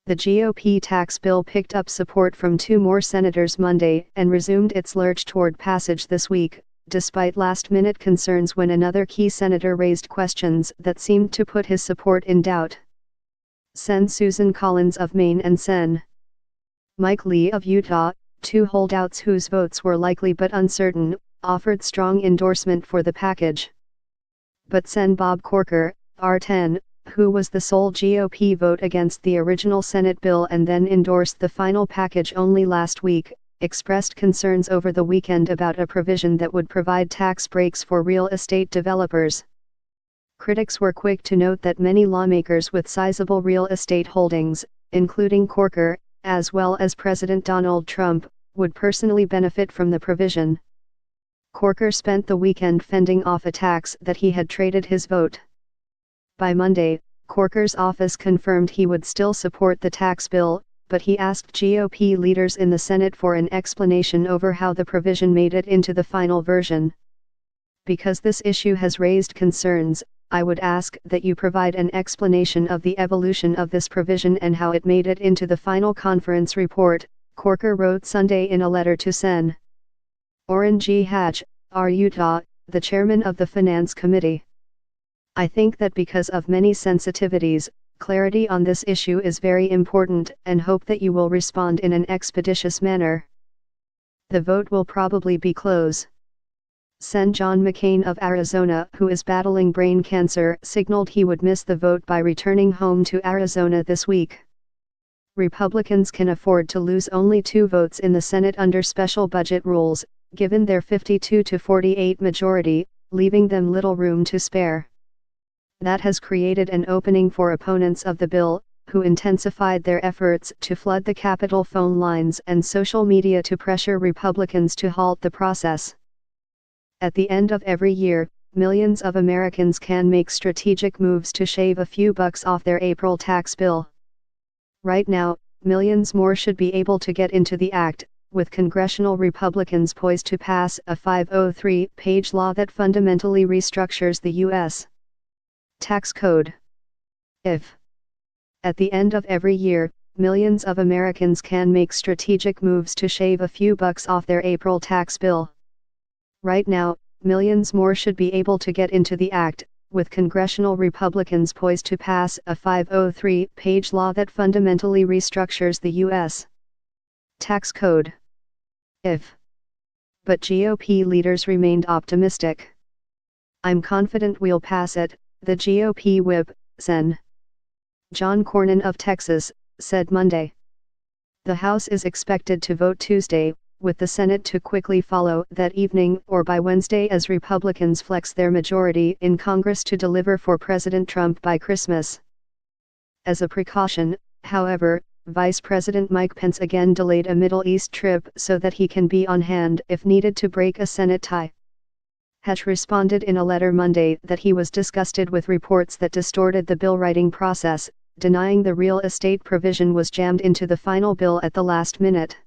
The GOP tax bill picked up support from 2 more senators Monday and resumed its lurch toward passage this week, despite last-minute concerns when another key senator raised questions that seemed to put his support in doubt. Sen. Susan Collins of Maine and Sen. Mike Lee of Utah, 2 holdouts whose votes were likely but uncertain, offered strong endorsement for the package. But Sen. Bob Corker, R10, who was the sole GOP vote against the original Senate bill and then endorsed the final package only last week, expressed concerns over the weekend about a provision that would provide tax breaks for real estate developers. Critics were quick to note that many lawmakers with sizable real estate holdings, including Corker, as well as President Donald Trump, would personally benefit from the provision. Corker spent the weekend fending off attacks that he had traded his vote. By Monday, Corker's office confirmed he would still support the tax bill, but he asked GOP leaders in the Senate for an explanation over how the provision made it into the final version. Because this issue has raised concerns, I would ask that you provide an explanation of the evolution of this provision and how it made it into the final conference report, Corker wrote Sunday in a letter to Sen. Orrin G. Hatch, R. Utah, the chairman of the Finance Committee. I think that because of many sensitivities, clarity on this issue is very important and hope that you will respond in an expeditious manner. The vote will probably be close. Sen. John McCain of Arizona, who is battling brain cancer, signaled he would miss the vote by returning home to Arizona this week. Republicans can afford to lose only 2 votes in the Senate under special budget rules, given their 52-48 majority, leaving them little room to spare. That has created an opening for opponents of the bill, who intensified their efforts to flood the Capitol phone lines and social media to pressure Republicans to halt the process. At the end of every year, millions of Americans can make strategic moves to shave a few bucks off their April tax bill. Right now, millions more should be able to get into the act, with congressional Republicans poised to pass a 503-page law that fundamentally restructures the U.S. tax code. If, at the end of every year, millions of Americans can make strategic moves to shave a few bucks off their April tax bill. Right now, millions more should be able to get into the act, with congressional Republicans poised to pass a 503-page law that fundamentally restructures the U.S. tax code. If. But GOP leaders remained optimistic. I'm confident we'll pass it, the GOP whip, Sen. John Cornyn of Texas, said Monday. The House is expected to vote Tuesday, with the Senate to quickly follow that evening or by Wednesday as Republicans flex their majority in Congress to deliver for President Trump by Christmas. As a precaution, however, Vice President Mike Pence again delayed a Middle East trip so that he can be on hand if needed to break a Senate tie. Hatch responded in a letter Monday that he was disgusted with reports that distorted the bill writing process, denying the real estate provision was jammed into the final bill at the last minute.